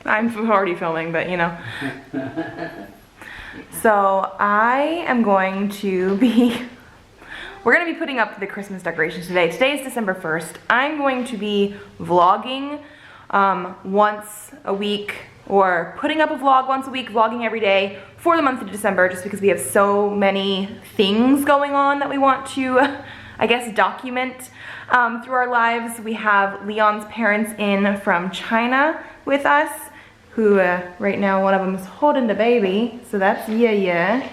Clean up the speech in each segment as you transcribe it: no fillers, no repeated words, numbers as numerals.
I'm already filming, but you know. So I am going to be, we're going to be putting up the Christmas decorations today. Today is December 1st. I'm going to be vlogging once a week, or putting up a vlog once a week, vlogging every day for the month of December, just because we have so many things going on that we want to, I guess, document through our lives. We have Leon's parents in from China with us, who right now one of them is holding the baby, so that's yeah.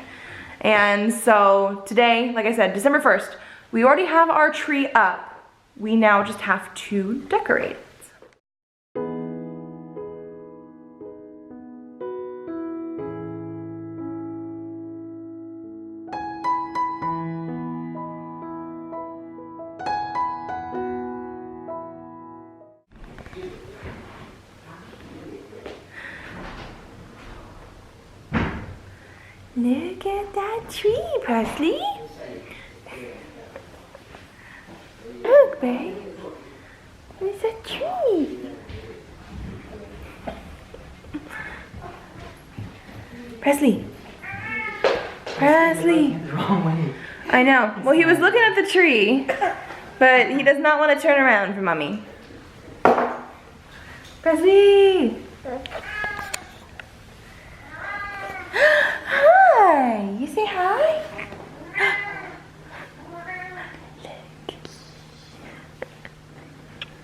And so today, like I said, December 1st, we already have our tree up. We now just have to decorate. Look at that tree, Presley. Look, babe. There's a tree. Presley. Presley. Wrong way. I know. Well, he was looking at the tree, but he does not want to turn around for Mommy. Presley. Hi, you say hi?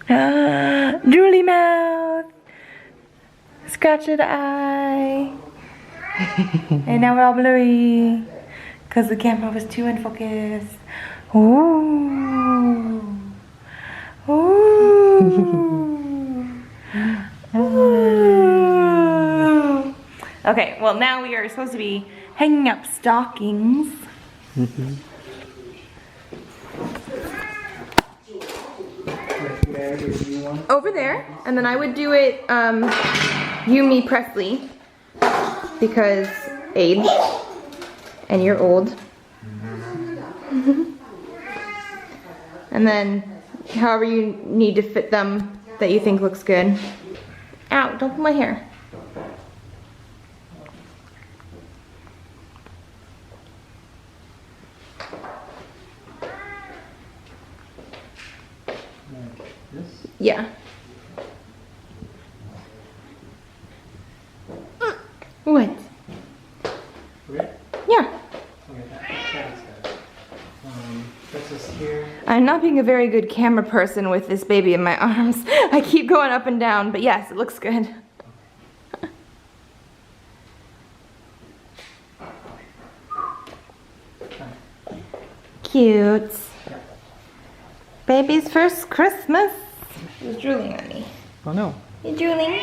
Drooly mouth, scratched eye, and now we're all blurry because the camera was too unfocused. Ooh, ooh, ooh. Okay, well now we are supposed to be hanging up stockings. Over there, and then I would do it, you, me, Presley, because age, and you're old. And then however you need to fit them that you think looks good. Ow, don't pull my hair. Yeah. What? Okay. Yeah. This is here. I'm not being a very good camera person with this baby in my arms. I keep going up and down, but yes, it looks good. Cute. Baby's first Christmas. He's drooling on me. Oh no. You drooling?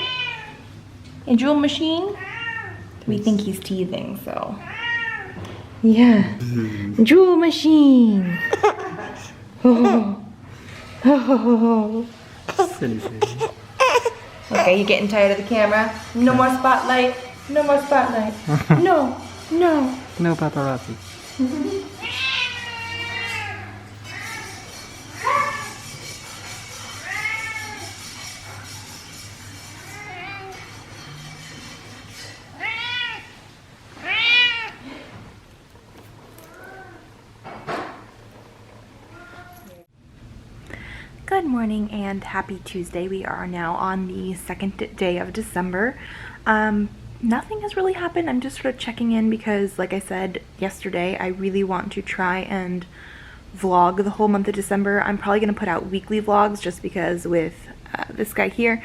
A drool machine? We think he's teething, so. Yeah. Drool machine. Oh. Oh. Silly baby. Okay, you getting tired of the camera? No more spotlight. No more spotlight. No. No. No paparazzi. Good morning and happy Tuesday. We are now on the second day of December. Nothing has really happened. I'm just sort of checking in because, like I said yesterday, I really want to try and vlog the whole month of December. I'm probably going to put out weekly vlogs just because with this guy here,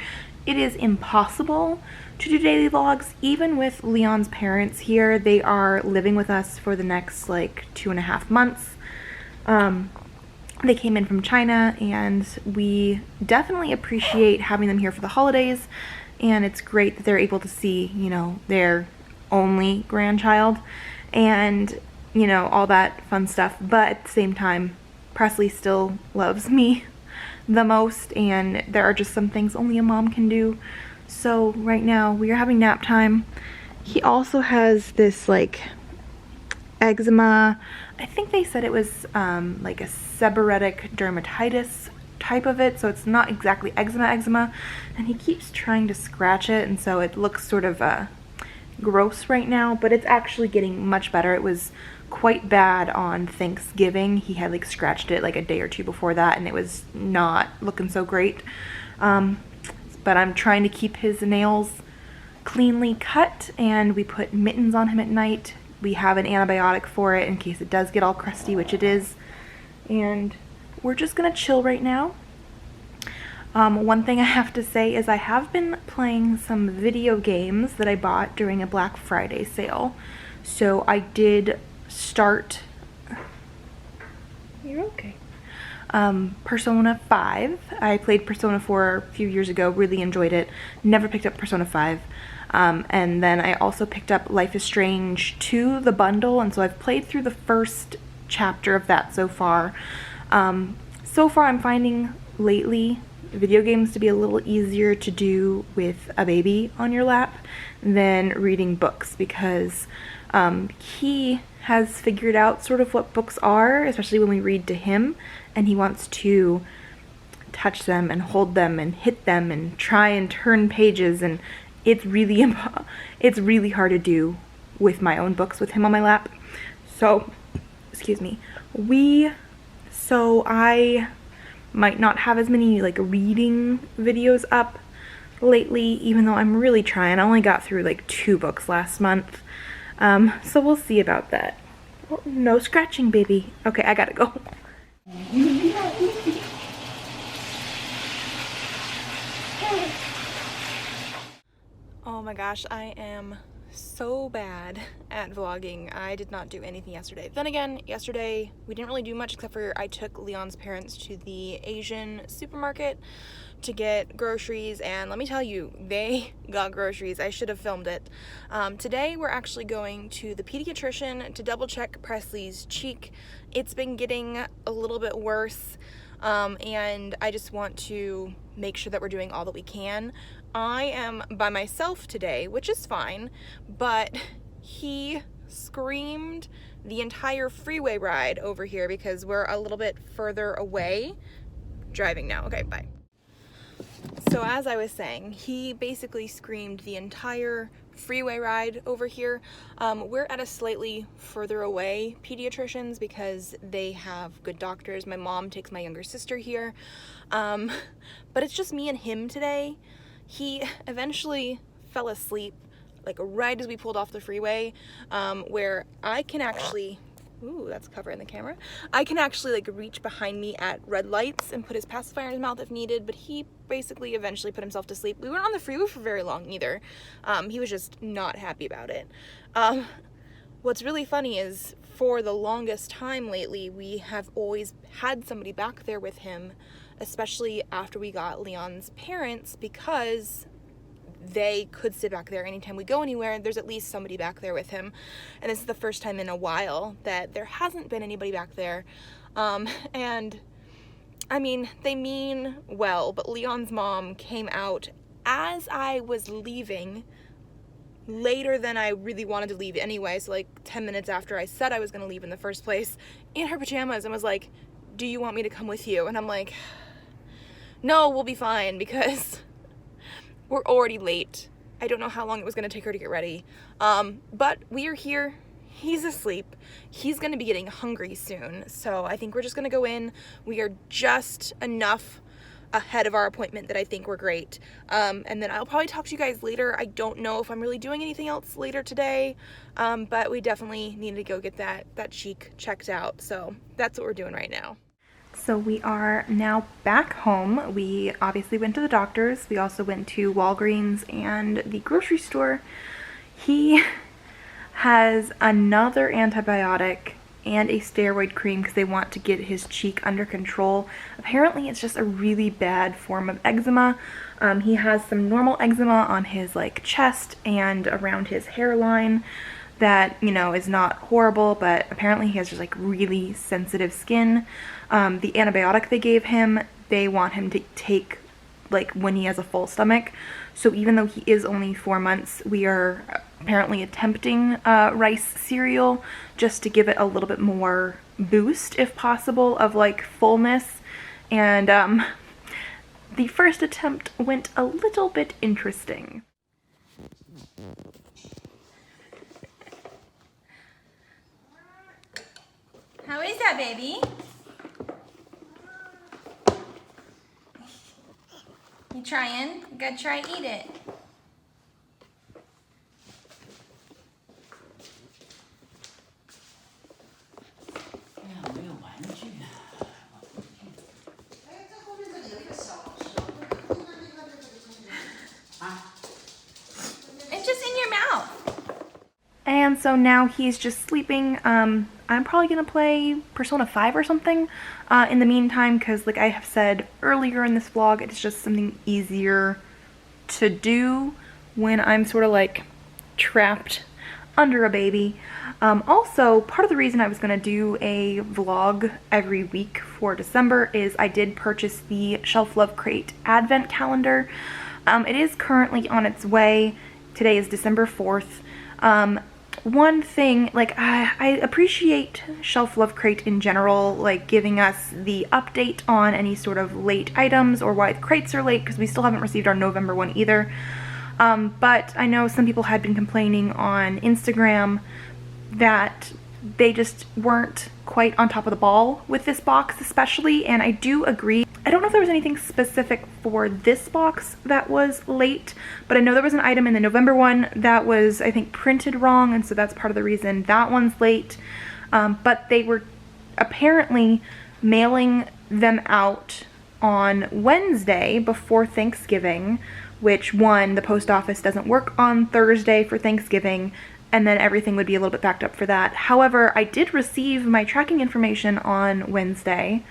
it is impossible to do daily vlogs. Even with Leon's parents here, they are living with us for the next like 2.5 months. They came in from China, and we definitely appreciate having them here for the holidays, and it's great that they're able to see, you know, their only grandchild and, you know, all that fun stuff. But at the same time, Presley still loves me the most, and there are just some things only a mom can do. So right now we are having nap time. He also has this like eczema. I think they said it was like a seborrheic dermatitis type of it, so it's not exactly eczema, and he keeps trying to scratch it, and so it looks sort of gross right now, but it's actually getting much better. It was quite bad on Thanksgiving. He had like scratched it like a day or two before that, and it was not looking so great. But I'm trying to keep his nails cleanly cut, and we put mittens on him at night. We have an antibiotic for it in case it does get all crusty, which it is. And we're just gonna chill right now. One thing I have to say is I have been playing some video games that I bought during a Black Friday sale. So I did start... You're okay. Persona 5. I played Persona 4 a few years ago, really enjoyed it. Never picked up Persona 5. And then I also picked up Life is Strange 2, the bundle, and so I've played through the first chapter of that so far. So far I'm finding lately video games to be a little easier to do with a baby on your lap than reading books, because he has figured out sort of what books are, especially when we read to him, and he wants to touch them and hold them and hit them and try and turn pages, and it's really hard to do with my own books with him on my lap. So, excuse me. I might not have as many like reading videos up lately, even though I'm really trying. I only got through like 2 books last month. So we'll see about that. Oh, no scratching, baby. Okay, I gotta go. Oh my gosh, I am so bad at vlogging. I did not do anything yesterday. Then again, yesterday we didn't really do much except for I took Leon's parents to the Asian supermarket to get groceries, and let me tell you, they got groceries. I should have filmed it. Today we're actually going to the pediatrician to double check Presley's cheek. It's been getting a little bit worse, and I just want to make sure that we're doing all that we can. I am by myself today, which is fine, but he screamed the entire freeway ride over here because we're a little bit further away. Driving now. Okay, bye. So as I was saying, he basically screamed the entire freeway ride over here. We're at a slightly further away pediatricians because they have good doctors. My mom takes my younger sister here, but it's just me and him today. He eventually fell asleep like right as we pulled off the freeway, where I can actually, ooh, that's covering the camera. I can actually like reach behind me at red lights and put his pacifier in his mouth if needed, but he basically eventually put himself to sleep. We weren't on the freeway for very long either. He was just not happy about it. What's really funny is for the longest time lately, we have always had somebody back there with him, especially after we got Leon's parents, because they could sit back there anytime we go anywhere. There's at least somebody back there with him, and this is the first time in a while that there hasn't been anybody back there. And I mean, they mean well, but Leon's mom came out as I was leaving, later than I really wanted to leave anyway, so like 10 minutes after I said I was gonna leave in the first place, in her pajamas, and was like, "Do you want me to come with you?" And I'm like, no, we'll be fine because we're already late. I don't know how long it was gonna take her to get ready. But we are here. He's asleep. He's gonna be getting hungry soon. So I think we're just gonna go in. We are just enough ahead of our appointment that I think we're great. And then I'll probably talk to you guys later. I don't know if I'm really doing anything else later today, but we definitely need to go get that cheek checked out. So that's what we're doing right now. So we are now back home. We obviously went to the doctor's. We also went to Walgreens and the grocery store. He has another antibiotic and a steroid cream because they want to get his cheek under control. Apparently it's just a really bad form of eczema. He has some normal eczema on his like chest and around his hairline that, you know, is not horrible, but apparently he has just like really sensitive skin. The antibiotic they gave him, they want him to take like when he has a full stomach. So even though he is only 4 months, we are apparently attempting rice cereal just to give it a little bit more boost, if possible, of like fullness. And the first attempt went a little bit interesting. How is that, baby? You trying? You gotta try and eat it. It's just in your mouth. And so now he's just sleeping. I'm probably gonna play Persona 5 or something in the meantime, because like I have said earlier in this vlog, it's just something easier to do when I'm sort of like trapped under a baby. Also, part of the reason I was gonna do a vlog every week for December is I did purchase the Shelflove Crate Advent Calendar. It is currently on its way. Today is December 4th. One thing, like, I appreciate Shelflove Crate in general, like giving us the update on any sort of late items or why the crates are late, because we still haven't received our November one either. But I know some people had been complaining on Instagram that they just weren't quite on top of the ball with this box especially, and I do agree. I don't know if there was anything specific for this box that was late, but I know there was an item in the November one that was, I think, printed wrong, and so that's part of the reason that one's late. But they were apparently mailing them out on Wednesday before Thanksgiving, which, one, the post office doesn't work on Thursday for Thanksgiving, and then everything would be a little bit backed up for that. However, I did receive my tracking information on Wednesday,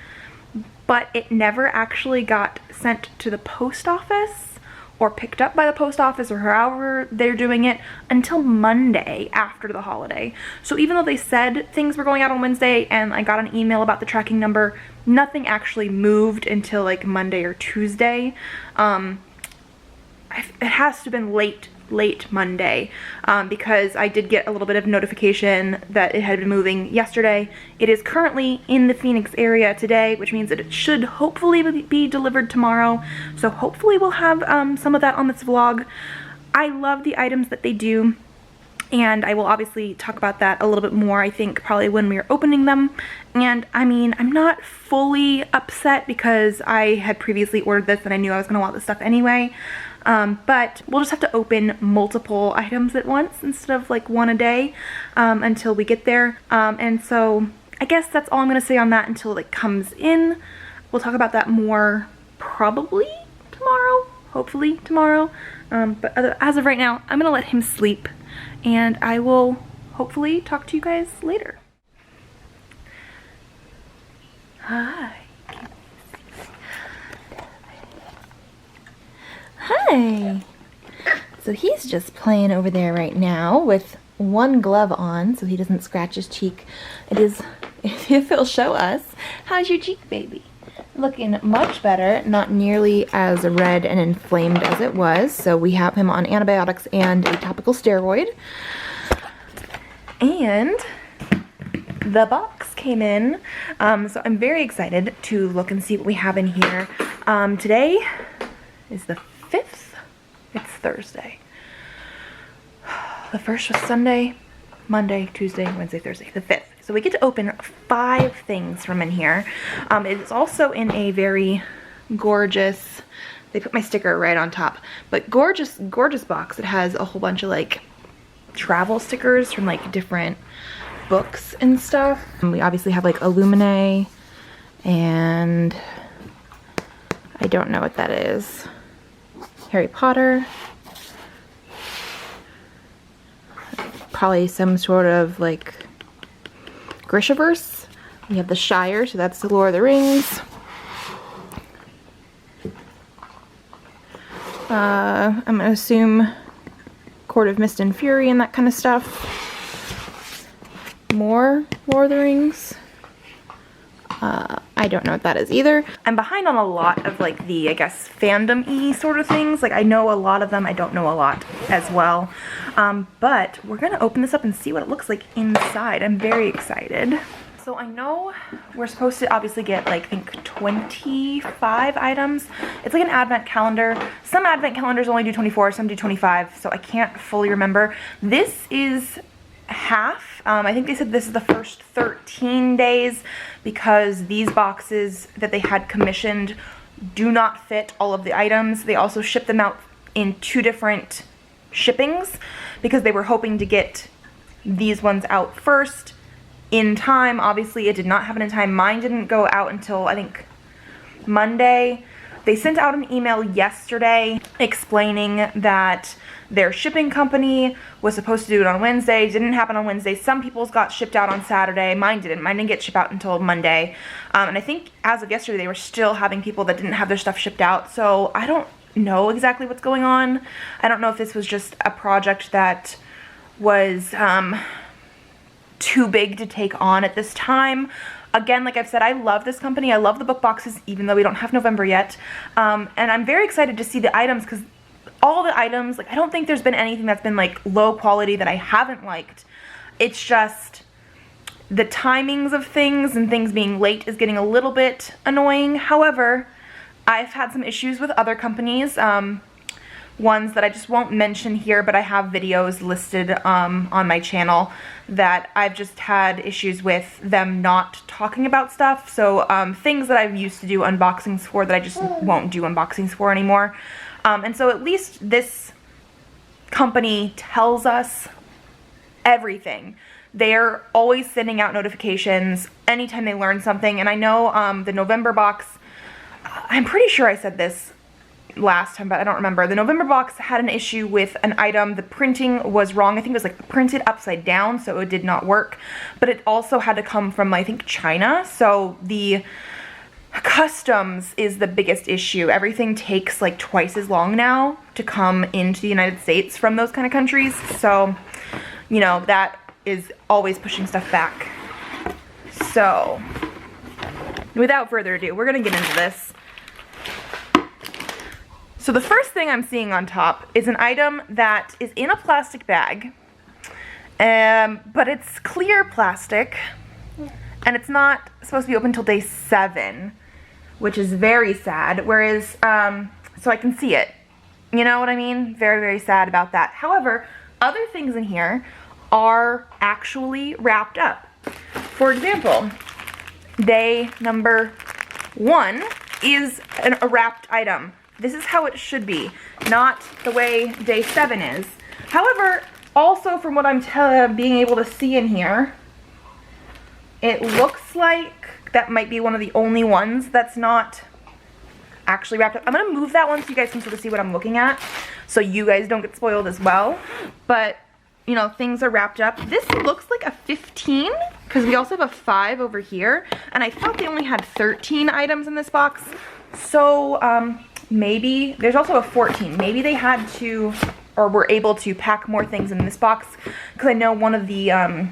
but it never actually got sent to the post office or picked up by the post office or however they're doing it until Monday after the holiday. So even though they said things were going out on Wednesday and I got an email about the tracking number, nothing actually moved until like Monday or Tuesday. It has to have been late Monday, because I did get a little bit of notification that it had been moving yesterday. It is currently in the Phoenix area today, which means that it should hopefully be delivered tomorrow. So hopefully we'll have some of that on this vlog. I love the items that they do, and I will obviously talk about that a little bit more, I think, probably when we are opening them. And I mean, I'm not fully upset because I had previously ordered this and I knew I was going to want this stuff anyway. But we'll just have to open multiple items at once instead of like one a day until we get there. And so I guess that's all I'm going to say on that until it comes in. We'll talk about that more probably tomorrow, hopefully tomorrow. But as of right now, I'm going to let him sleep, and I will hopefully talk to you guys later. Hi. Hi. So he's just playing over there right now with one glove on so he doesn't scratch his cheek. It is, if he'll show us, how's your cheek, baby? Looking much better, not nearly as red and inflamed as it was. So we have him on antibiotics and a topical steroid. And the box came in, so I'm very excited to look and see what we have in here. Today is the 5th. It's Thursday. The 1st was Sunday, Monday, Tuesday, Wednesday, Thursday, the 5th. So we get to open 5 things from in here. It's also in a very gorgeous, they put my sticker right on top, but gorgeous box. It has a whole bunch of like travel stickers from like different books and stuff. And we obviously have like Illumine, and I don't know what that is. Harry Potter. Probably some sort of like Grishaverse. We have the Shire, so that's the Lord of the Rings. I'm gonna assume Court of Mist and Fury and that kind of stuff. More Lord of the Rings. I don't know what that is either. I'm behind on a lot of like the, I guess, fandom-y sort of things. Like I know a lot of them, I don't know a lot as well. But we're gonna open this up and see what it looks like inside. I'm very excited. So I know we're supposed to obviously get like, I think 25 items. It's like an advent calendar. Some advent calendars only do 24, some do 25, so I can't fully remember. This is half. I think they said this is the first 13 days because these boxes that they had commissioned do not fit all of the items. They also ship them out in 2 different shippings because they were hoping to get these ones out first in time. Obviously it did not happen in time. Mine didn't go out until I think Monday. They sent out an email yesterday explaining that their shipping company was supposed to do it on Wednesday. Didn't happen on Wednesday. Some people's got shipped out on Saturday. Mine didn't. Mine didn't get shipped out until Monday. And I think as of yesterday, they were still having people that didn't have their stuff shipped out. So I don't know exactly what's going on. I don't know if this was just a project that was too big to take on at this time. Again, like I've said, I love this company. I love the book boxes, even though we don't have November yet. And I'm very excited to see the items because all the items, like I don't think there's been anything that's been like low quality that I haven't liked. It's just the timings of things and things being late is getting a little bit annoying. However, I've had some issues with other companies, ones that I just won't mention here, but I have videos listed on my channel that I've just had issues with them not talking about stuff. So things that I've used to do unboxings for that I just won't do unboxings for anymore. And so at least this company tells us everything. They're always sending out notifications anytime they learn something. And I know the November box, I'm pretty sure I said this last time, but I don't remember. The November box had an issue with an item. The printing was wrong. I think it was like printed upside down, so it did not work. But it also had to come from, I think, China. So the customs is the biggest issue. Everything takes like twice as long now to come into the United States from those kind of countries. So, you know, that is always pushing stuff back. So, without further ado, we're gonna get into this. So the first thing I'm seeing on top is an item that is in a plastic bag, but it's clear plastic, and it's not supposed to be open until day 7, which is very sad, whereas, so I can see it. You know what I mean? Very, very sad about that. However, other things in here are actually wrapped up. For example, day number 1 is a wrapped item. This is how it should be, not the way day 7 is. However, also from what I'm being able to see in here, it looks like that might be one of the only ones that's not actually wrapped up. I'm gonna move that one so you guys can sort of see what I'm looking at, so you guys don't get spoiled as well. But, you know, things are wrapped up. This looks like a 15, because we also have a 5 over here, and I thought they only had 13 items in this box. So, maybe, there's also a 14. Maybe they had to, or were able to pack more things in this box, because I know one of the, not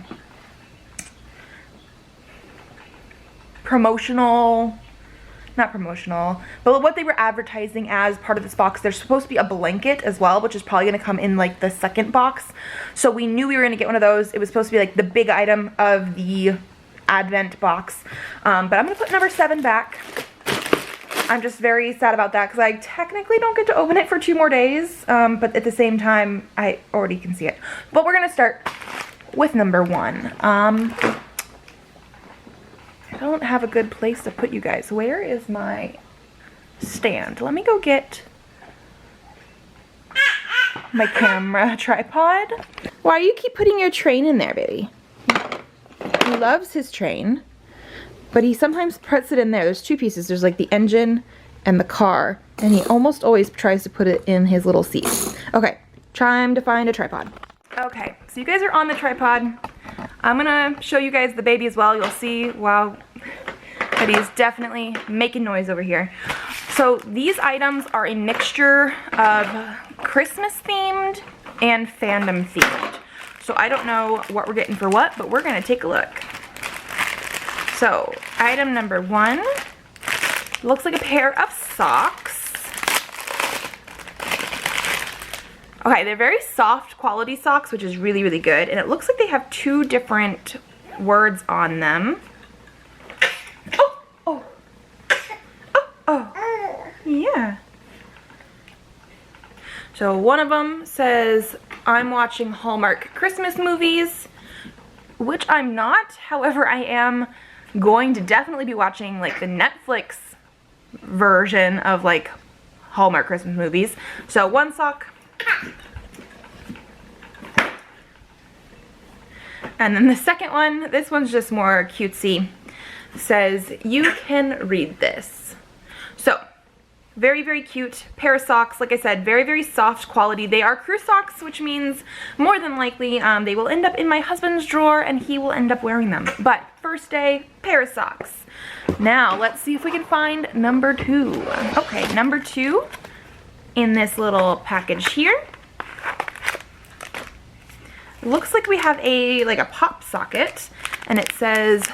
promotional, but what they were advertising as part of this box, there's supposed to be a blanket as well, which is probably going to come in like the second box. So we knew we were going to get one of those. It was supposed to be like the big item of the Advent box. But I'm going to put number 7 back. I'm just very sad about that because I technically don't get to open it for 2 more days. But at the same time, I already can see it. But we're going to start with number 1. I don't have a good place to put you guys. Where is my stand? Let me go get my camera tripod. Why do you keep putting your train in there, baby? He loves his train, but he sometimes puts it in there. There's 2 pieces. There's like the engine and the car, and he almost always tries to put it in his little seat. Okay, time to find a tripod. Okay, so you guys are on the tripod. I'm gonna show you guys the baby as well. You'll see, wow, that he's definitely making noise over here. So these items are a mixture of Christmas themed and fandom themed. So I don't know what we're getting for what, but we're gonna take a look. So item number 1 looks like a pair of socks. Okay, they're very soft quality socks, which is really, really good. And it looks like they have 2 different words on them. So one of them says, I'm watching Hallmark Christmas movies, which I'm not. However, I am going to definitely be watching like the Netflix version of like Hallmark Christmas movies. So one sock. And then the second one, this one's just more cutesy, says, you can read this. So, very, very cute pair of socks. Like I said, very, very soft quality. They are crew socks, which means more than likely they will end up in my husband's drawer and he will end up wearing them. But first day, pair of socks. Now, let's see if we can find number 2. Okay, number 2 in this little package here. Looks like we have like a pop socket, and it says,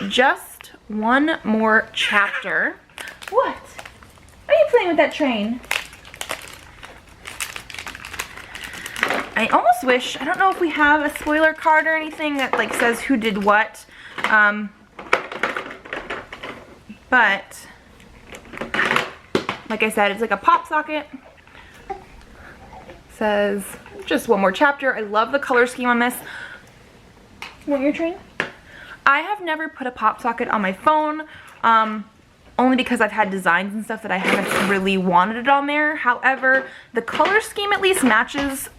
just one more chapter. What? Are you playing with that train? I almost wish, I don't know if we have a spoiler card or anything that like says who did what, but like I said, it's like a pop socket. Says, just one more chapter. I love the color scheme on this. Want your train? I have never put a pop socket on my phone, only because I've had designs and stuff that I haven't really wanted it on there. However, the color scheme at least matches.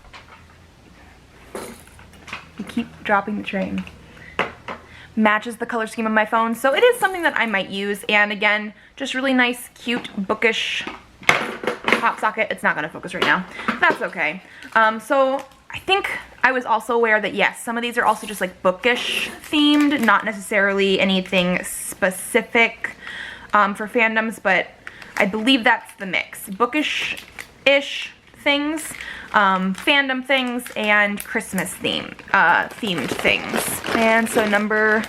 You keep dropping the train. Matches the color scheme of my phone, so it is something that I might use. And again, just really nice, cute, bookish pop socket. It's not gonna focus right now. That's okay. So I think I was also aware that yes, some of these are also just like bookish themed, not necessarily anything specific for fandoms, but I believe that's the mix. Bookish-ish things, fandom things, and Christmas themed things. And so number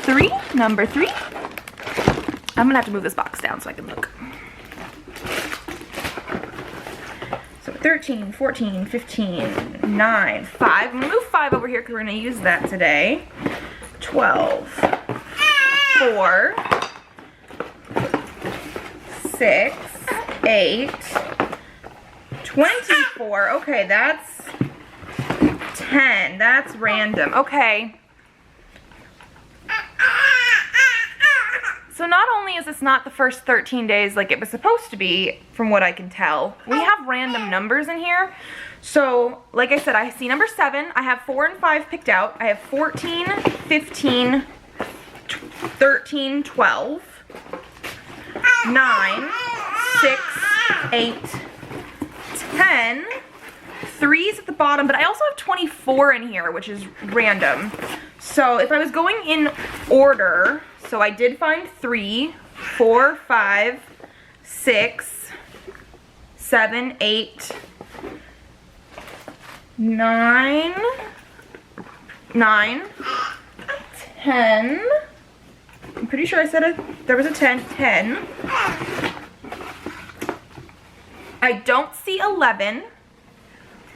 three. I'm gonna have to move this box down so I can look. So 13, 14, 15, 9, 5. I'm gonna move 5 over here because we're gonna use that today. 12, 4, 6, 8, 24. Okay, that's 10. That's random. Okay. So not only is this not the first 13 days like it was supposed to be, from what I can tell, we have random numbers in here. So, like I said, I see number 7. I have 4 and 5 picked out. I have 14, 15, 13, 12, 9, 6, 8, 10, 3's at the bottom, but I also have 24 in here, which is random. So if I was going in order, so I did find 3, 4, 5, 6, 7, 8, 9, 10. I'm pretty sure I said there was a 10. 10. I don't see 11,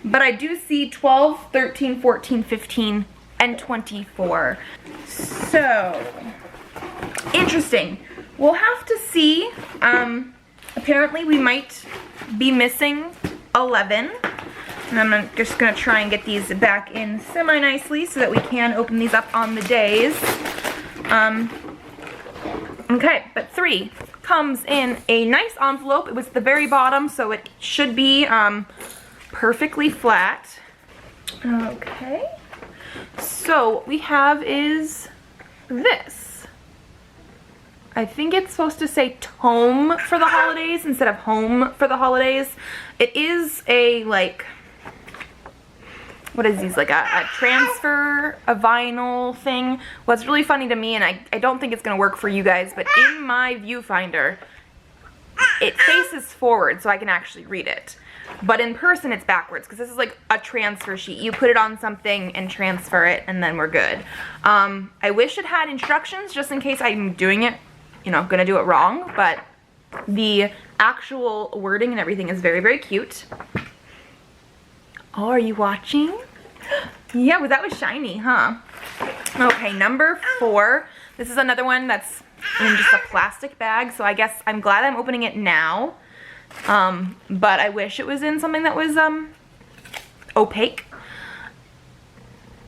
but I do see 12, 13, 14, 15, and 24. So, interesting. We'll have to see. Apparently we might be missing 11. And I'm just gonna try and get these back in semi-nicely so that we can open these up on the days. Okay, but 3 comes in a nice envelope. It was at the very bottom, so it should be perfectly flat. Okay. So what we have is this. I think it's supposed to say tome for the holidays instead of home for the holidays. It is a, like, what is these, like a transfer, a vinyl thing. What's really funny to me, and I don't think it's gonna work for you guys, but in my viewfinder, it faces forward so I can actually read it. But in person, it's backwards, because this is like a transfer sheet. You put it on something and transfer it, and then we're good. I wish it had instructions, just in case I'm doing it, you know, gonna do it wrong, but the actual wording and everything is very, very cute. Oh, are you watching? Yeah, well, that was shiny, huh? Okay, number 4. This is another one that's in just a plastic bag, so I guess I'm glad I'm opening it now. but I wish it was in something that was opaque.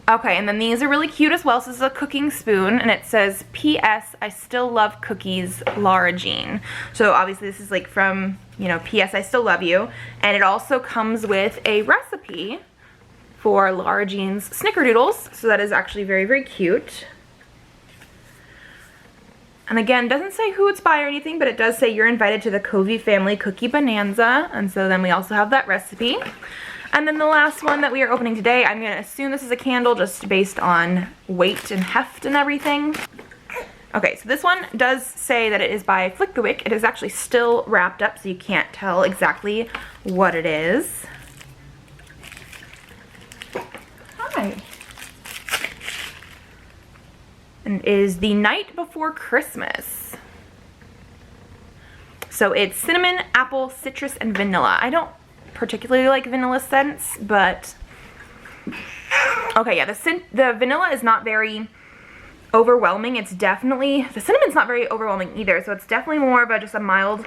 Okay, and then these are really cute as well. So this is a cooking spoon, and it says, P.S. I still love cookies, Laura Jean. So obviously this is like from, you know, P.S. I still love you. And it also comes with a recipe for Laura Jean's snickerdoodles. So that is actually very, very cute. And again, doesn't say who it's by or anything, but it does say you're invited to the Covey Family Cookie Bonanza. And so then we also have that recipe. And then the last one that we are opening today, I'm going to assume this is a candle just based on weight and heft and everything. Okay, so this one does say that it is by Flick the Wick. It is actually still wrapped up, so you can't tell exactly what it is. Hi. And it is The Night Before Christmas. So it's cinnamon, apple, citrus, and vanilla. I don't particularly like vanilla scents, but okay, yeah, the vanilla is not very overwhelming. It's definitely, the cinnamon's not very overwhelming either, so it's definitely more of a just a mild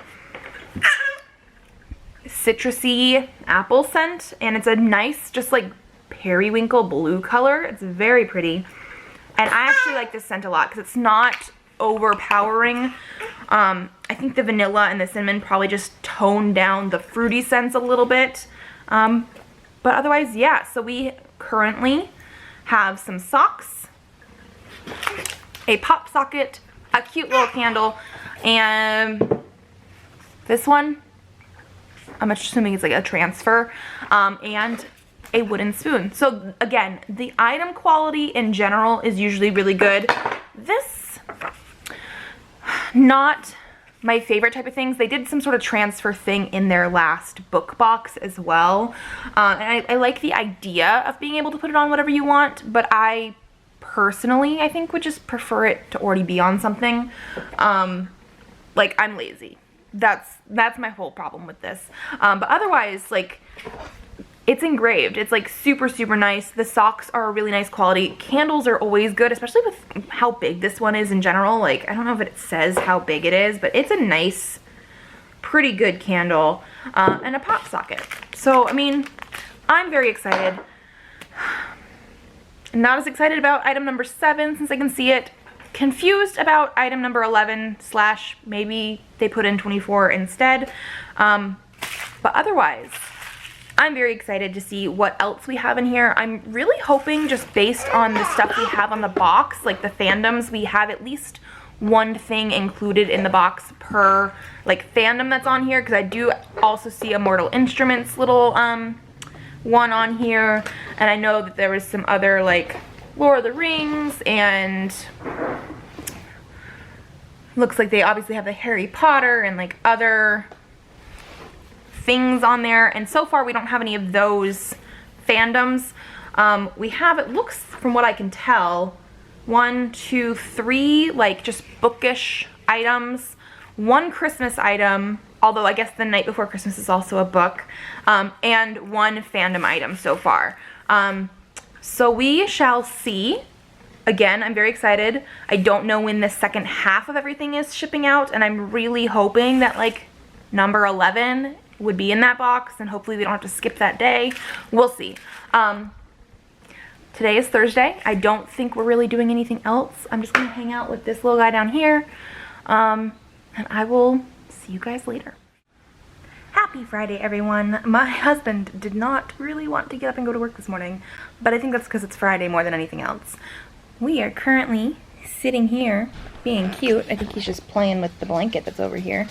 citrusy apple scent, and it's a nice just like periwinkle blue color. It's very pretty, and I actually like this scent a lot because it's not overpowering. I think the vanilla and the cinnamon probably just tone down the fruity scents a little bit. But otherwise, yeah, so we currently have some socks, a pop socket, a cute little candle, and this one, I'm assuming it's like a transfer, and a wooden spoon. So again, the item quality in general is usually really good. This, not my favorite type of things. They did some sort of transfer thing in their last book box as well. And I like the idea of being able to put it on whatever you want, but I personally, I think, would just prefer it to already be on something. Like, I'm lazy. That's my whole problem with this. But otherwise, like, it's engraved. It's like super, super nice. The socks are a really nice quality. Candles are always good, especially with how big this one is in general. Like, I don't know if it says how big it is, but it's a nice, pretty good candle, and a pop socket. So, I mean, I'm very excited. Not as excited about item number 7 since I can see it. Confused about item number 11 / maybe they put in 24 instead. But otherwise, I'm very excited to see what else we have in here. I'm really hoping, just based on the stuff we have on the box, like the fandoms, we have at least one thing included in the box per like fandom that's on here, because I do also see a Mortal Instruments little one on here, and I know that there was some other like Lord of the Rings, and looks like they obviously have the Harry Potter and like other things on there, and so far we don't have any of those fandoms. We have, it looks from what I can tell, 1, 2, 3 like just bookish items, 1 Christmas item, although I guess The Night Before Christmas is also a book, and 1 fandom item so far. So we shall see. Again, I'm very excited. I don't know when the second half of everything is shipping out, and I'm really hoping that like number 11 would be in that box, and hopefully we don't have to skip that day. We'll see. Today is Thursday. I don't think we're really doing anything else. I'm just gonna hang out with this little guy down here, and I will see you guys later. Happy Friday, everyone. My husband did not really want to get up and go to work this morning, but I think that's because it's Friday more than anything else. We are currently sitting here being cute. I think he's just playing with the blanket that's over here.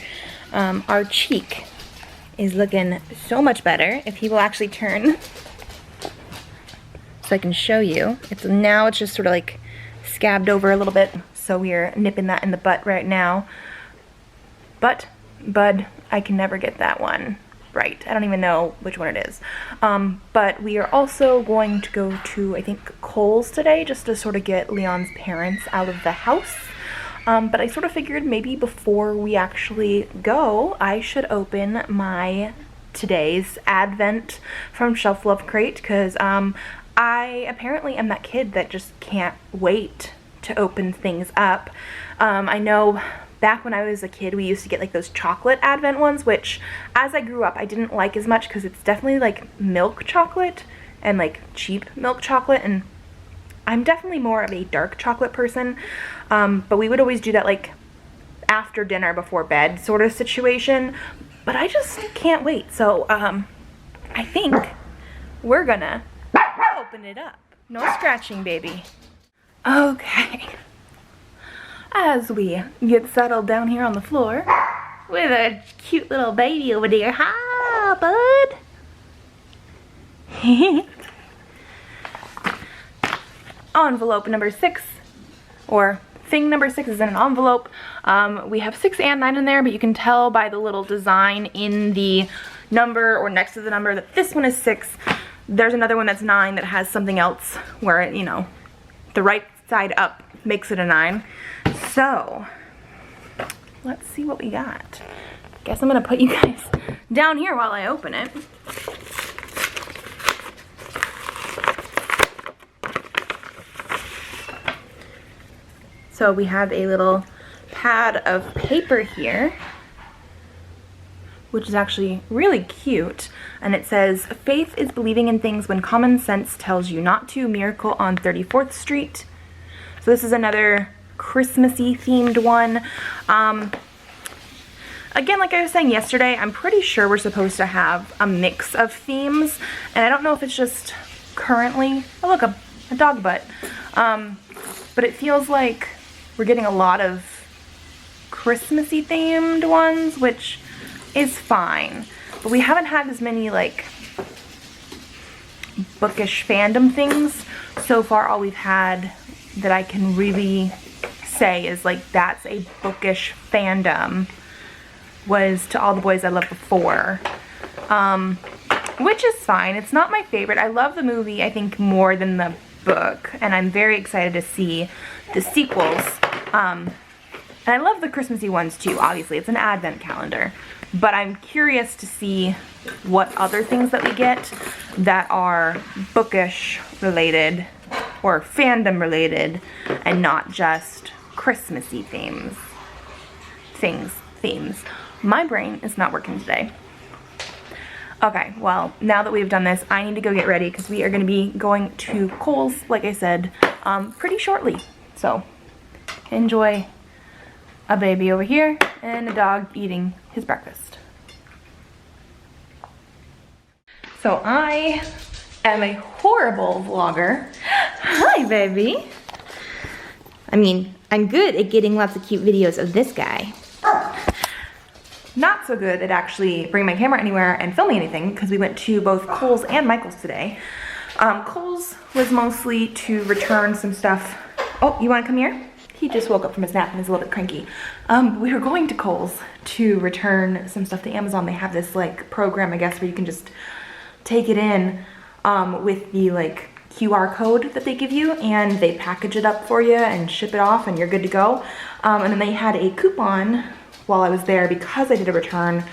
Our cheek is looking so much better. If he will actually turn so I can show you. Now it's just sort of like scabbed over a little bit, so we're nipping that in the butt right now. But bud, I can never get that one right. I don't even know which one it is. But we are also going to go to, I think, Kohl's today, just to sort of get Leon's parents out of the house. But I sort of figured maybe before we actually go, I should open my today's Advent from Shelflove Crate, because I apparently am that kid that just can't wait to open things up. I know back when I was a kid, we used to get like those chocolate Advent ones, which as I grew up, I didn't like as much because it's definitely like milk chocolate and like cheap milk chocolate, and I'm definitely more of a dark chocolate person, but we would always do that like after dinner before bed sort of situation, but I just can't wait. So I think we're gonna open it up. No scratching, baby. Okay, as we get settled down here on the floor with a cute little baby over there. Hi, bud. Envelope number 6, or thing number 6 is in an envelope. We have 6 and 9 in there, but you can tell by the little design in the number or next to the number that this one is 6. There's another one that's 9 that has something else where, you know, the right side up makes it a 9. So let's see what we got. Guess I'm gonna put you guys down here while I open it. So we have a little pad of paper here, which is actually really cute. And it says, "Faith is believing in things when common sense tells you not to. Miracle on 34th Street." So this is another Christmassy themed one. Again, like I was saying yesterday, I'm pretty sure we're supposed to have a mix of themes. And I don't know if it's just currently, oh look, a dog butt. But it feels like we're getting a lot of Christmassy themed ones, which is fine. But we haven't had as many like bookish fandom things. So far, all we've had that I can really say is like that's a bookish fandom was To All the Boys I Loved Before, which is fine. It's not my favorite. I love the movie, I think, more than the book, and I'm very excited to see the sequels. And I love the Christmassy ones too, obviously. It's an advent calendar. But I'm curious to see what other things that we get that are bookish related or fandom related and not just Christmassy themes. Themes. My brain is not working today. Okay, well, now that we've done this, I need to go get ready because we are going to be going to Kohl's, like I said, pretty shortly. So, enjoy a baby over here and a dog eating his breakfast. So I am a horrible vlogger. Hi, baby. I mean, I'm good at getting lots of cute videos of this guy. Not so good at actually bringing my camera anywhere and filming anything because we went to both Kohl's and Michael's today. Kohl's was mostly to return some stuff. Oh, you want to come here? He just woke up from his nap and is a little bit cranky. We were going to Kohl's to return some stuff to Amazon. They have this like program, I guess, where you can just take it in with the like QR code that they give you, and they package it up for you and ship it off and you're good to go. And then they had a coupon while I was there because I did a return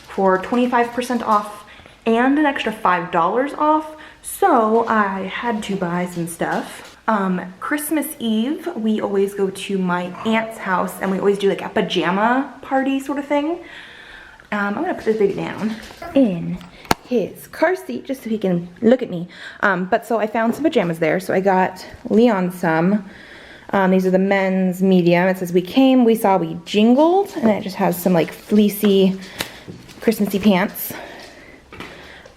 for 25% off and an extra $5 off. So I had to buy some stuff. Christmas Eve, we always go to my aunt's house and we always do like a pajama party sort of thing. I'm gonna put this baby down in his car seat just so he can look at me. But so I found some pajamas there. So I got Leon some. These are the men's medium. It says we came, we saw, we jingled, and it just has some like fleecy Christmassy pants.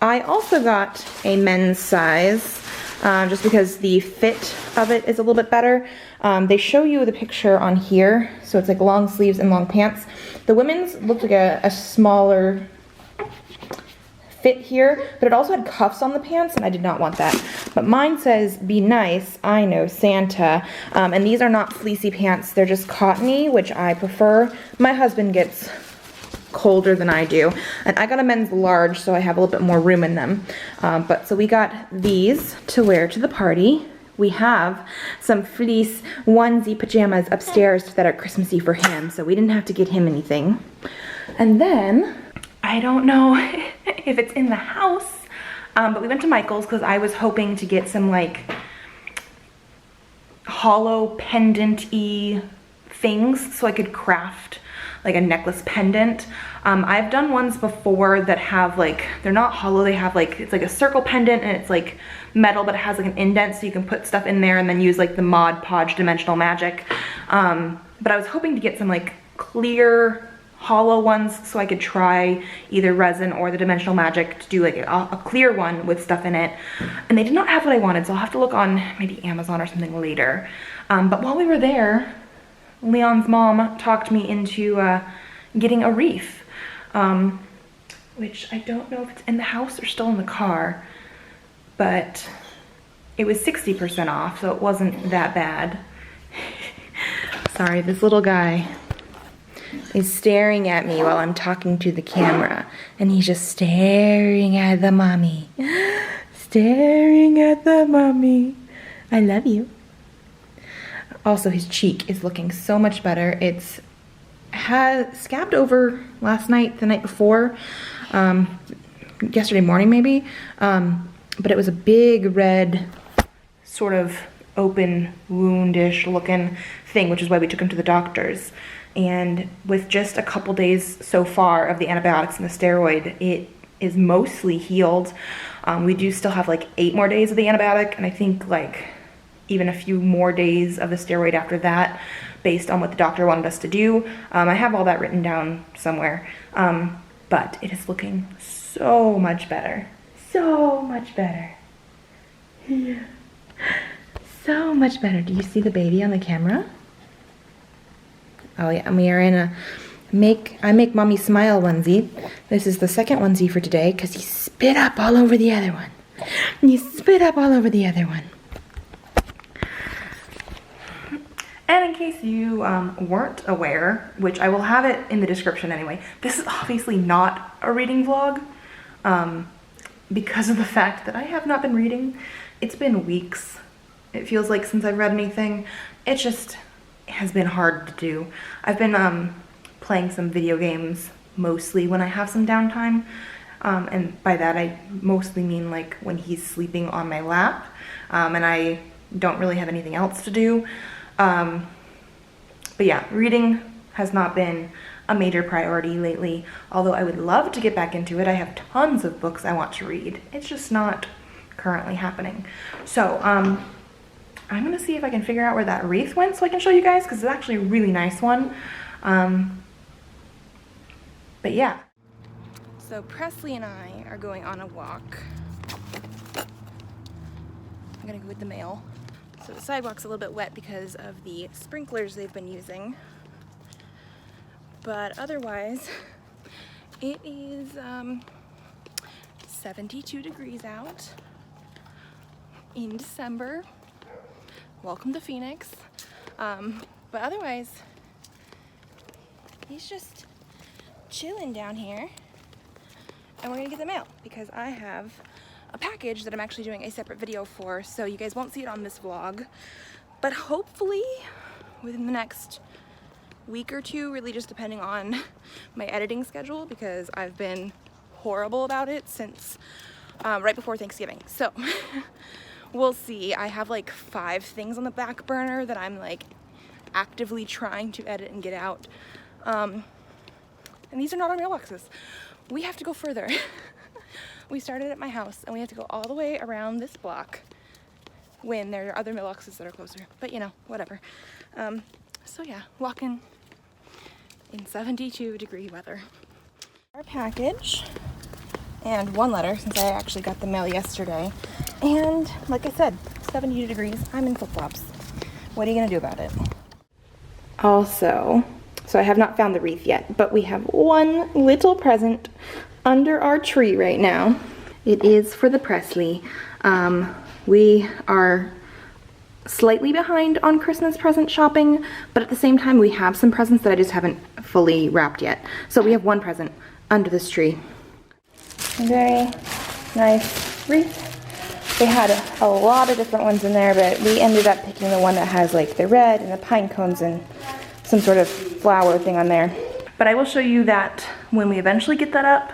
I also got a men's size just because the fit of it is a little bit better. They show you the picture on here, so it's like long sleeves and long pants. The women's looked like a smaller fit here, but it also had cuffs on the pants, and I did not want that. But mine says, be nice, I know Santa. And these are not fleecy pants, they're just cottony, which I prefer. My husband gets colder than I do. And I got a men's large, so I have a little bit more room in them. But so we got these to wear to the party. We have some fleece onesie pajamas upstairs that are Christmassy for him, so we didn't have to get him anything. And then, I don't know if it's in the house, but we went to Michael's because I was hoping to get some like hollow pendant-y things so I could craft like a necklace pendant. I've done ones before that have like, they're not hollow, they have like, it's like a circle pendant and it's like metal, but it has like an indent so you can put stuff in there and then use like the Mod Podge Dimensional Magic. But I was hoping to get some like clear hollow ones so I could try either resin or the Dimensional Magic to do like a clear one with stuff in it. And they did not have what I wanted, so I'll have to look on maybe Amazon or something later. But while we were there, Leon's mom talked me into getting a wreath, which I don't know if it's in the house or still in the car, but it was 60% off, so it wasn't that bad. Sorry, this little guy is staring at me while I'm talking to the camera, and he's just staring at the mommy. Staring at the mommy. I love you. Also, his cheek is looking so much better. It's had scabbed over last night, the night before, yesterday morning maybe, but it was a big red sort of open woundish looking thing, which is why we took him to the doctor's. And with just a couple days so far of the antibiotics and the steroid, it is mostly healed. We do still have like 8 more days of the antibiotic, and I think like even a few more days of the steroid after that, based on what the doctor wanted us to do. I have all that written down somewhere, but it is looking so much better. So much better. Yeah. So much better. Do you see the baby on the camera? Oh yeah, and we are in a I make mommy smile onesie. This is the second onesie for today because he spit up all over the other one. And he spit up all over the other one. And in case you weren't aware, which I will have it in the description anyway, this is obviously not a reading vlog because of the fact that I have not been reading. It's been weeks, it feels like, since I've read anything. It just has been hard to do. I've been playing some video games mostly when I have some downtime, and by that I mostly mean like when he's sleeping on my lap, and I don't really have anything else to do. But yeah, reading has not been a major priority lately, although I would love to get back into it. I have tons of books I want to read. It's just not currently happening. So I'm gonna see if I can figure out where that wreath went so I can show you guys, because it's actually a really nice one. But yeah. So Presley and I are going on a walk. I'm gonna go with the mail. So the sidewalk's a little bit wet because of the sprinklers they've been using. But otherwise, it is 72 degrees out in December. Welcome to Phoenix. But otherwise, he's just chilling down here. And we're gonna get the mail because I have a package that I'm actually doing a separate video for, so you guys won't see it on this vlog, but hopefully within the next week or two, really just depending on my editing schedule, because I've been horrible about it since right before Thanksgiving. So we'll see. I have like 5 things on the back burner that I'm like actively trying to edit and get out, and these are not our mailboxes. We have to go further. We started at my house and we have to go all the way around this block when there are other mailboxes that are closer, but you know, whatever. So yeah, walking in 72 degree weather. Our package and 1 letter, since I actually got the mail yesterday, and like I said, 72 degrees. I'm in flip-flops. What are you gonna do about it? Also, so I have not found the wreath yet, but we have one little present under our tree right now. It is for the Presley. We are slightly behind on Christmas present shopping, but at the same time we have some presents that I just haven't fully wrapped yet. So we have one present under this tree. Very nice wreath. They had a lot of different ones in there, but we ended up picking the one that has like the red and the pine cones and some sort of flower thing on there. But I will show you that when we eventually get that up,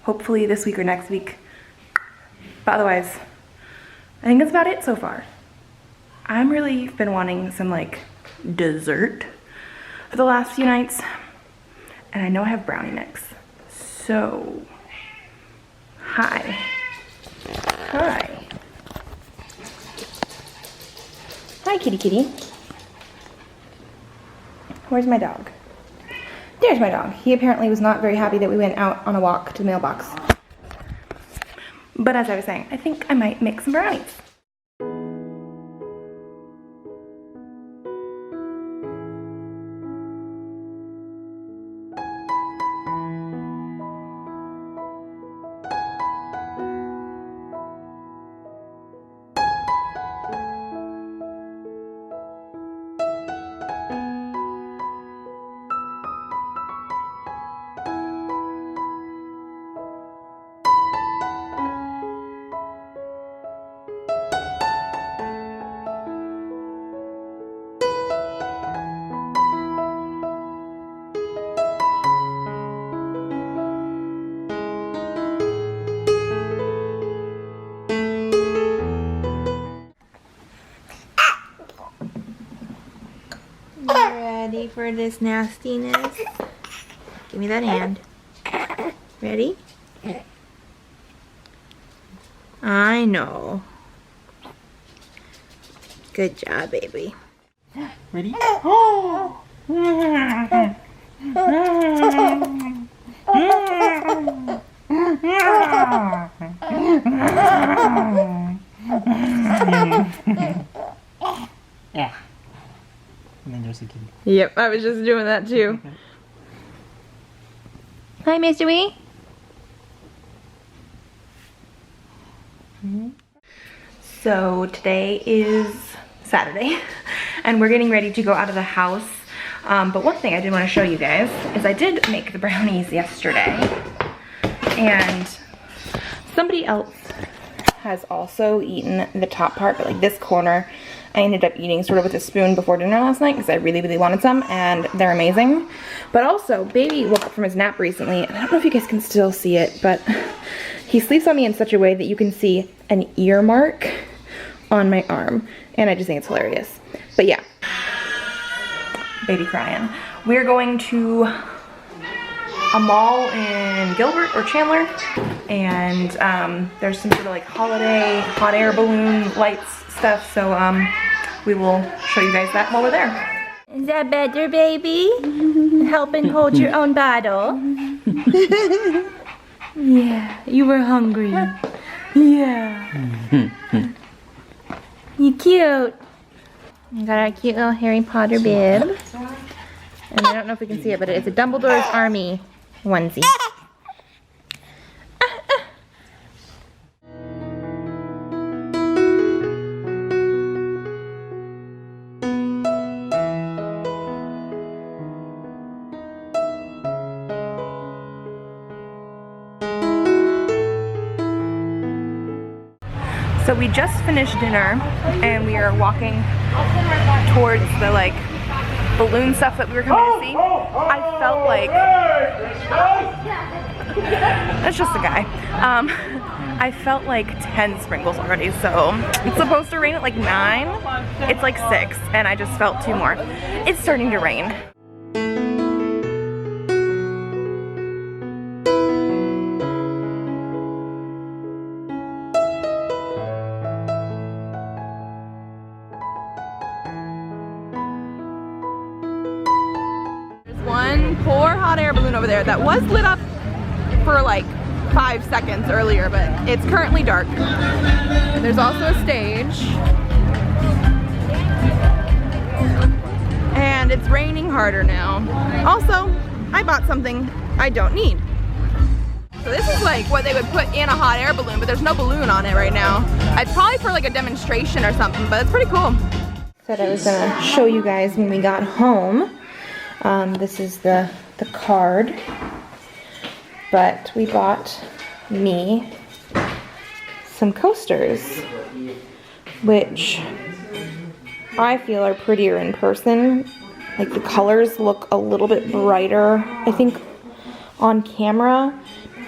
hopefully this week or next week. But otherwise, I think that's about it so far. I'm really been wanting some like dessert for the last few nights. and I know I have brownie mix. So, hi. Hi. Hi, kitty kitty. Where's my dog? There's my dog. He apparently was not very happy that we went out on a walk to the mailbox. But as I was saying, I think I might make some brownies. Ready for this nastiness? Give me that hand. Ready? I know. Good job, baby. Ready? Yeah. And then there's a kid. Yep, I was just doing that too. Hi, Mr. Wee. So today is Saturday and we're getting ready to go out of the house. But one thing I did want to show you guys is I did make the brownies yesterday and somebody else has also eaten the top part, but like this corner I ended up eating sort of with a spoon before dinner last night because I really wanted some and they're amazing. But also, baby woke up from his nap recently and I don't know if you guys can still see it, but he sleeps on me in such a way that you can see an ear mark on my arm and I just think it's hilarious. But yeah, baby crying. We're going to a mall in Gilbert or Chandler and there's some sort of like holiday hot air balloon lights stuff, so we will show you guys that while we're there. Is that better, baby? Helping hold your own bottle. Yeah, you were hungry. Yeah. You cute. We got our cute little Harry Potter bib. And I don't know if we can see it, but it's a Dumbledore's Army onesie. So we just finished dinner and we are walking towards the like balloon stuff that we were coming to see. I felt like that's just a guy. I felt like 10 sprinkles already, so it's supposed to rain at like 9. It's like 6 and I just felt 2 more. It's starting to rain. One poor hot air balloon over there that was lit up for like 5 seconds earlier, but it's currently dark. There's also a stage. And it's raining harder now. Also, I bought something I don't need. So this is like what they would put in a hot air balloon, but there's no balloon on it right now. It's probably for like a demonstration or something, but it's pretty cool. Said I was gonna show you guys when we got home. This is the card, but we bought me some coasters, which I feel are prettier in person. Like the colors look a little bit brighter, I think, on camera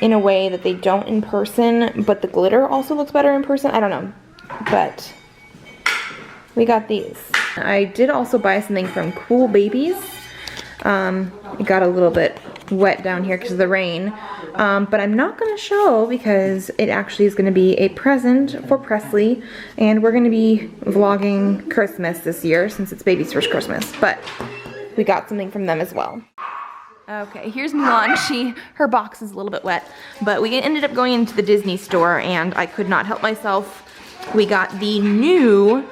in a way that they don't in person, but the glitter also looks better in person. I don't know, but we got these. I did also buy something from Cool Babies. It got a little bit wet down here because of the rain. But I'm not going to show because it actually is going to be a present for Presley, and we're going to be vlogging Christmas this year since it's baby's first Christmas, but we got something from them as well. Okay, here's Mulan. Her box is a little bit wet, but we ended up going into the Disney store and I could not help myself. We got the new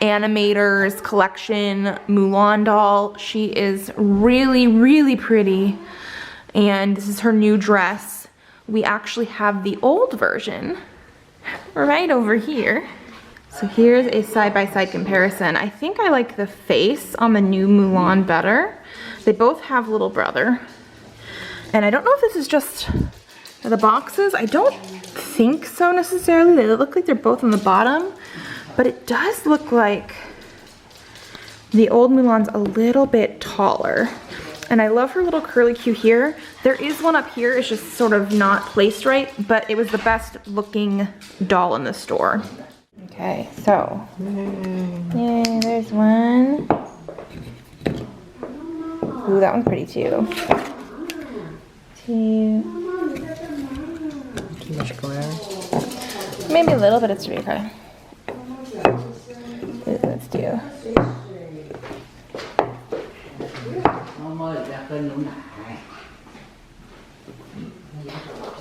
Animators Collection Mulan doll. She is really, really pretty, and this is her new dress. We actually have the old version right over here. So here's a side-by-side comparison. I think I like the face on the new Mulan better. They both have little brother. And I don't know if this is just the boxes. I don't think so necessarily. They look like they're both on the bottom. But it does look like the old Mulan's a little bit taller. And I love her little curly Q here. There is one up here. It's just sort of not placed right. But it was the best looking doll in the store. Okay, so. Yay, there's one. Ooh, that one's pretty too. Two. Too much glare. Maybe a little, but it's really okay. Let's do.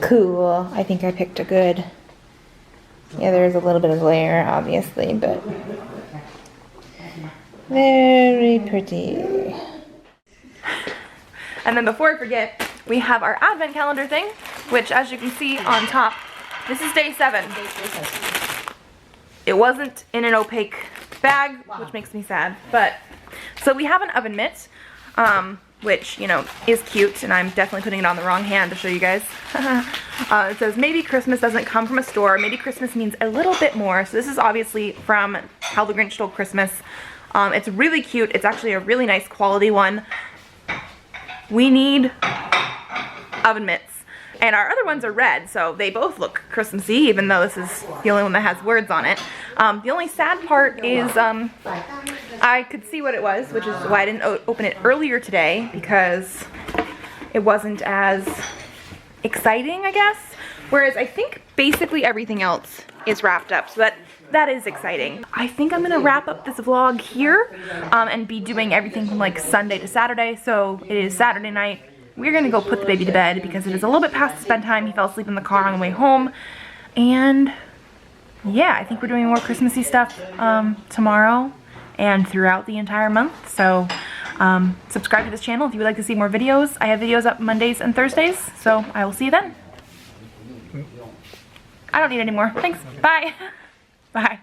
Cool. I think I picked a good. Yeah, there's a little bit of glare, obviously, but very pretty. And then before I forget, we have our advent calendar thing, which as you can see on top, this is day 7. It wasn't in an opaque bag, which makes me sad, but, so we have an oven mitt, which, you know, is cute, and I'm definitely putting it on the wrong hand to show you guys. It says, maybe Christmas doesn't come from a store, maybe Christmas means a little bit more. So this is obviously from How the Grinch Stole Christmas. It's really cute. It's actually a really nice quality one. We need oven mitts. And our other ones are red, so they both look Christmassy, even though this is the only one that has words on it. The only sad part is I could see what it was, which is why I didn't open it earlier today, because it wasn't as exciting, I guess. Whereas I think basically everything else is wrapped up, so that is exciting. I think I'm gonna wrap up this vlog here and be doing everything from like Sunday to Saturday. So it is Saturday night. We're gonna go put the baby to bed because it is a little bit past his bedtime. He fell asleep in the car on the way home. And yeah, I think we're doing more Christmassy stuff tomorrow and throughout the entire month. So subscribe to this channel if you would like to see more videos. I have videos up Mondays and Thursdays, so I will see you then. I don't need any more. Thanks. Bye. Bye.